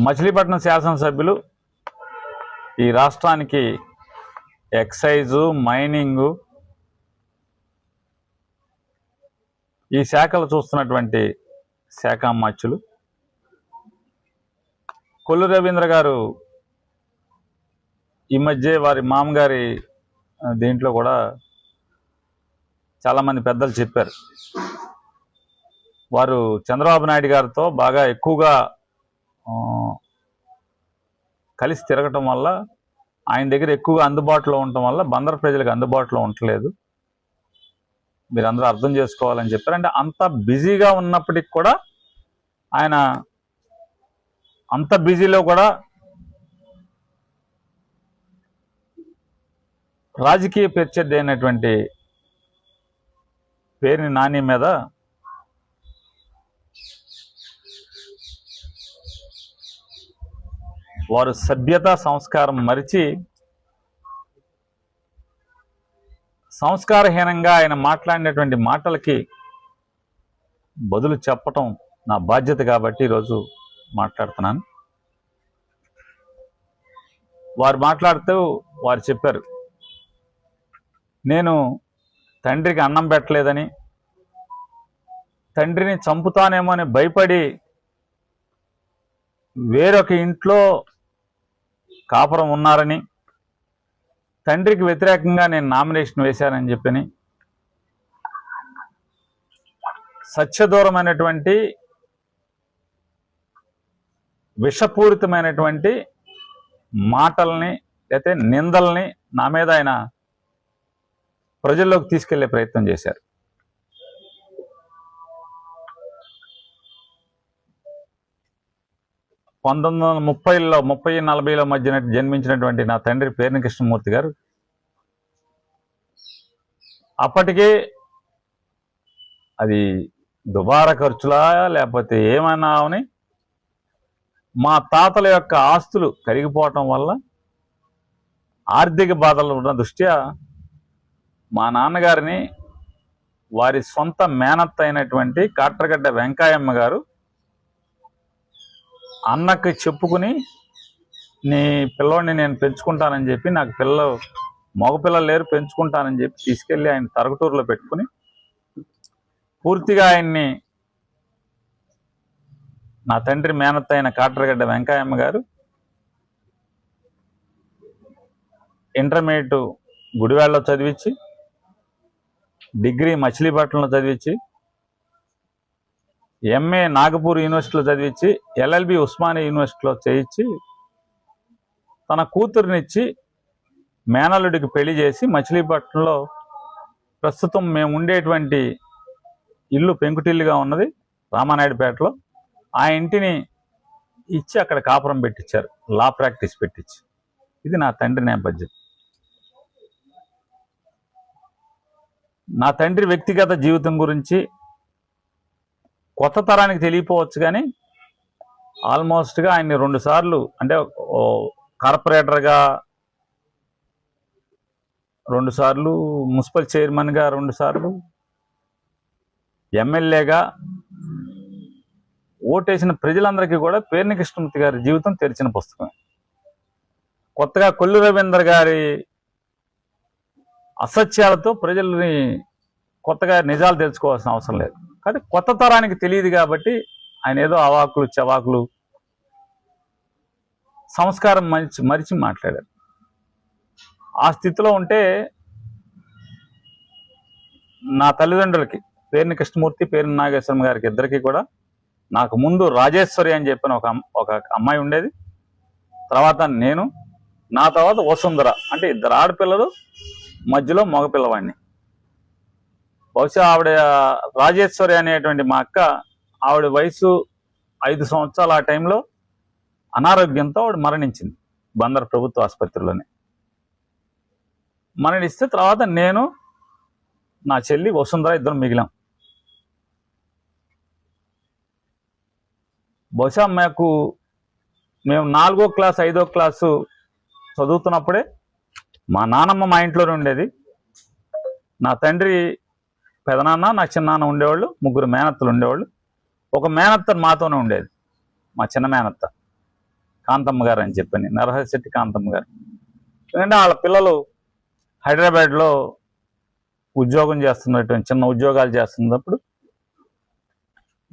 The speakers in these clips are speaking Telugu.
మచిలీపట్నం శాసనసభ్యులు ఈ రాష్ట్రానికి ఎక్సైజు, మైనింగు ఈ శాఖలు చూస్తున్నటువంటి శాఖ అమాత్యులు కొల్లు రవీంద్ర గారు ఈ మధ్య వారి మామగారి దీంట్లో కూడా చాలామంది పెద్దలు చెప్పారు. వారు చంద్రబాబు నాయుడు గారితో బాగా ఎక్కువగా కలిసి తిరగటం వల్ల, ఆయన దగ్గర ఎక్కువగా అందుబాటులో ఉండటం వల్ల బందర్ ప్రజలకు అందుబాటులో ఉండట్లేదు, మీరందరూ అర్థం చేసుకోవాలని చెప్పారు. అంటే అంత బిజీగా ఉన్నప్పటికి కూడా ఆయన అంత బిజీలో కూడా రాజకీయ ప్రత్యర్థి అయినటువంటి పేరుని నాని మీద వారు సభ్యత సంస్కారం మరిచి సంస్కారహీనంగా ఆయన మాట్లాడినటువంటి మాటలకి బదులు చెప్పటం నా బాధ్యత కాబట్టి ఈరోజు మాట్లాడుతున్నాను. వారు మాట్లాడుతూ వారు చెప్పారు, నేను తండ్రికి అన్నం పెట్టలేదని, తండ్రిని చంపుతానేమో అని భయపడి వేరొక ఇంట్లో కాపురం ఉన్నారని, తండ్రికి వ్యతిరేకంగా నేను నామినేషన్ వేశానని చెప్పని సత్యదూరమైనటువంటి విషపూరితమైనటువంటి మాటల్ని లేకపోతే నిందల్ని నా మీద ఆయన ప్రజల్లోకి తీసుకెళ్లే ప్రయత్నం చేశారు. పంతొమ్మిది 30-40 మధ్యన జన్మించినటువంటి నా తండ్రి పేర్ని కృష్ణమూర్తి గారు అప్పటికే అది దుబారా ఖర్చులా లేకపోతే ఏమైనా అని మా తాతల యొక్క ఆస్తులు కరిగిపోవటం వల్ల ఆర్థిక బాధలు ఉన్న దృష్ట్యా మా నాన్నగారిని వారి సొంత మేనత్త అయినటువంటి కాట్రగడ్డ వెంకాయమ్మ గారు అన్నకి చెప్పుకుని నీ పిల్లోడిని నేను పెంచుకుంటానని చెప్పి, నాకు మగపిల్లలు లేరు పెంచుకుంటానని చెప్పి తీసుకెళ్ళి ఆయన తరగటూరులో పెట్టుకుని పూర్తిగా ఆయన్ని నా తండ్రి మేనత్త అయిన కాట్రగడ్డ వెంకాయమ్మ గారు ఇంటర్మీడియట్ గుడివాడలో చదివించి, డిగ్రీ మచిలీపట్నంలో చదివించి, ఎంఏ నాగపూర్ యూనివర్సిటీలో చదివించి, ఎల్ఎల్బి ఉస్మానియా యూనివర్సిటీలో చేయించి తన కూతురునిచ్చి మేనల్లుడికి పెళ్లి చేసి మచిలీపట్నంలో ప్రస్తుతం మేము ఉండేటువంటి ఇల్లు పెంకుటిల్లుగా ఉన్నది రామానాయుడుపేటలో, ఆ ఇంటిని ఇచ్చి అక్కడ కాపురం పెట్టించారు, లా ప్రాక్టీస్ పెట్టించి. ఇది నా తండ్రి నేపథ్యం. నా తండ్రి వ్యక్తిగత జీవితం గురించి కొత్త తరానికి తెలియపోవచ్చు, కానీ ఆల్మోస్ట్గా ఆయన్ని 2 సార్లు అంటే కార్పొరేటర్గా 2 సార్లు, మున్సిపల్ చైర్మన్గా 2 సార్లు, ఎమ్మెల్యేగా ఓటేసిన ప్రజలందరికీ కూడా పేర్ని కృష్ణమూర్తి గారి జీవితం తెరిచిన పుస్తకం. కొత్తగా కొల్లు రవీంద్ర గారి అసత్యాలతో ప్రజల్ని కొత్తగా నిజాలు తెలుసుకోవాల్సిన అవసరం లేదు. కానీ కొత్త తరానికి తెలియదు కాబట్టి ఆయన ఏదో అవాకులు చవాకులు సంస్కారం మరిచి మాట్లాడారు. ఆ స్థితిలో ఉంటే నా తల్లిదండ్రులకి పేర్ని కృష్ణమూర్తి, పేర్ని నాగేశ్వరం గారికి ఇద్దరికి కూడా నాకు ముందు రాజేశ్వరి అని చెప్పిన ఒక అమ్మాయి ఉండేది. తర్వాత నేను, నా తర్వాత వసుంధర, అంటే 2 ఆడపిల్లలు, మధ్యలో మగపిల్లవాడిని. బహుశా ఆవిడ రాజేశ్వరి అనేటువంటి మా అక్క, ఆవిడ వయసు 5 సంవత్సరాలు ఆ టైంలో అనారోగ్యంతో ఆవిడ మరణించింది బందర్ ప్రభుత్వ ఆసుపత్రిలోనే. మరణిస్తే తర్వాత నేను, నా చెల్లి వసుంధర ఇద్దరం మిగిలాం. బహుశా మేము 4వ క్లాస్ 5వ క్లాసు చదువుతున్నప్పుడే మా నానమ్మ మా ఇంట్లోనే ఉండేది. నా తండ్రి పెదనాన్న, నా చిన్నాన్న ఉండేవాళ్ళు, 3 మేనత్తలు ఉండేవాళ్ళు. ఒక మేనత్త మాతోనే ఉండేది, మా చిన్న మేనత్త. కాంతమ్మ గారు అని చెప్పని, నరహరిశెట్టి కాంతమ్మ గారు. ఎందుకంటే వాళ్ళ పిల్లలు హైదరాబాద్లో ఉద్యోగం చేస్తున్నటువంటి, చిన్న ఉద్యోగాలు చేస్తున్నప్పుడు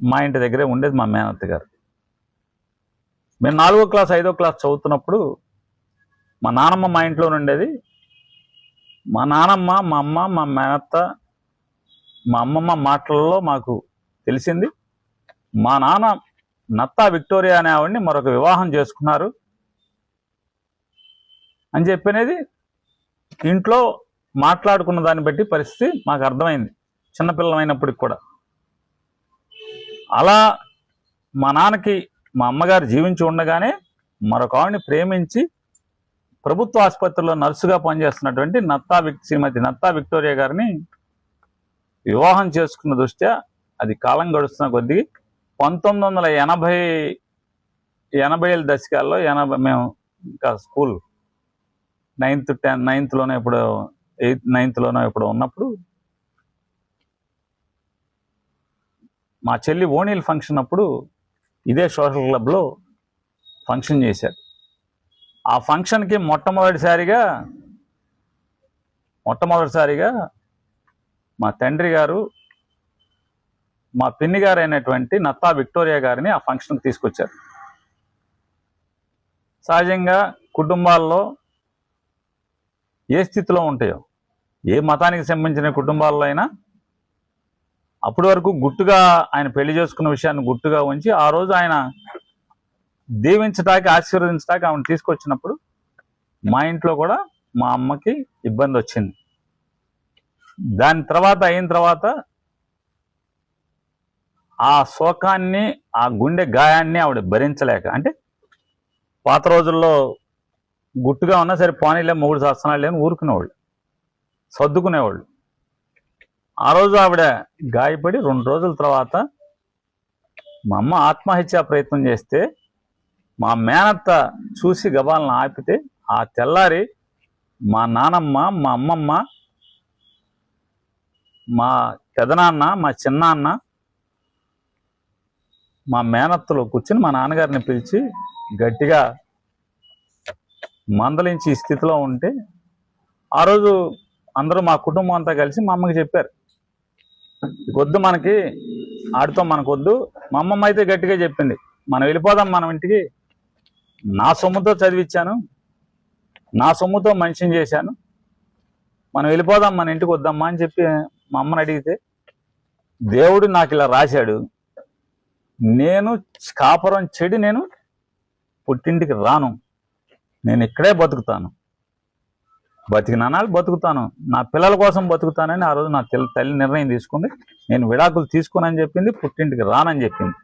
మా ఇంటి దగ్గరే ఉండేది మా మేనత్త గారు. మేము 4వ క్లాస్ 5వ క్లాస్ చదువుతున్నప్పుడు మా నానమ్మ మా ఇంట్లో ఉండేది. మా నానమ్మ, మా అమ్మ, మా మేనత్త, మా అమ్మమ్మ మాటలలో మాకు తెలిసింది మా నాన్న నత్తా విక్టోరియా అనే ఆవిడ్ని మరొక వివాహం చేసుకున్నారు అని చెప్పనేది ఇంట్లో మాట్లాడుకున్న దాన్ని బట్టి పరిస్థితి మాకు అర్థమైంది, చిన్నపిల్లమైనప్పటికి కూడా. అలా మా నాన్నకి మా అమ్మగారు జీవించి ఉండగానే మరొక ఆవిడని ప్రేమించి ప్రభుత్వ ఆసుపత్రిలో నర్సుగా పనిచేస్తున్నటువంటి శ్రీమతి నత్తా విక్టోరియా గారిని వివాహం చేసుకున్న దృష్ట్యా అది కాలం గడుస్తున్న కొద్దీ 1980 దశకాల్లో మేము ఇంకా స్కూల్ 9th ఎప్పుడో 9th ఎప్పుడో ఉన్నప్పుడు మా చెల్లి ఓణీల ఫంక్షన్ అప్పుడు ఇదే సోషల్ క్లబ్లో ఫంక్షన్ చేశారు. ఆ ఫంక్షన్కి మొట్టమొదటిసారిగా మా తండ్రి గారు మా పిన్ని గారు అయినటువంటి నత్తా విక్టోరియా గారిని ఆ ఫంక్షన్కి తీసుకొచ్చారు. సహజంగా కుటుంబాల్లో ఏ స్థితిలో ఉంటాయో, ఏ మతానికి సంబంధించిన కుటుంబాల్లో అయినా అప్పటి వరకు గుట్టుగా ఆయన పెళ్లి చేసుకున్న విషయాన్ని గుట్టుగా ఉంచి ఆ రోజు ఆయన దీవించడానికి, ఆశీర్వదించడానికి ఆమెను తీసుకొచ్చినప్పుడు మా ఇంట్లో కూడా మా అమ్మకి ఇబ్బంది వచ్చింది. దాని తర్వాత అయిన తర్వాత ఆ శోకాన్ని, ఆ గుండె గాయాన్ని ఆవిడ భరించలేక, అంటే పాత రోజుల్లో గుట్టుగా ఉన్నా సరే పోనీలే, 3 సంవత్సరాలు లేని ఊరుకునేవాళ్ళు, సర్దుకునేవాళ్ళు. ఆ రోజు ఆవిడ గాయపడి 2 రోజుల తర్వాత మా అమ్మ ఆత్మహత్యా ప్రయత్నం చేస్తే మా మేనత్త చూసి గబాలను ఆపితే ఆ తెల్లారి మా నానమ్మ, మా అమ్మమ్మ, మా పెదనాన్న, మా చిన్నాన్న, మా మేనత్తలో కూర్చుని మా నాన్నగారిని పిలిచి గట్టిగా మందలించి ఈ స్థితిలో ఉంటే ఆ రోజు అందరూ మా కుటుంబం అంతా కలిసి మా అమ్మకి చెప్పారు, వద్దు మనకి, ఆడితో మనకొద్దు. మా అమ్మమ్మ అయితే గట్టిగా చెప్పింది, మనం వెళ్ళిపోదాం మనం ఇంటికి, నా సొమ్ముతో చదివించాను, నా సొమ్ముతో మనిషిని చేశాను, మనం వెళ్ళిపోదాం, మన ఇంటికి వద్దామా అని చెప్పి మా అమ్మని అడిగితే, దేవుడు నాకు ఇలా రాశాడు, నేను కాపురం చెడి నేను పుట్టింటికి రాను, నేను ఇక్కడే బతుకుతాను, బతికినాళ్ళు బతుకుతాను, నా పిల్లల కోసం బతుకుతానని ఆ రోజు నా తల్లి నిర్ణయం తీసుకుంది. నేను విడాకులు తీసుకోనని చెప్పింది, పుట్టింటికి రానని చెప్పింది.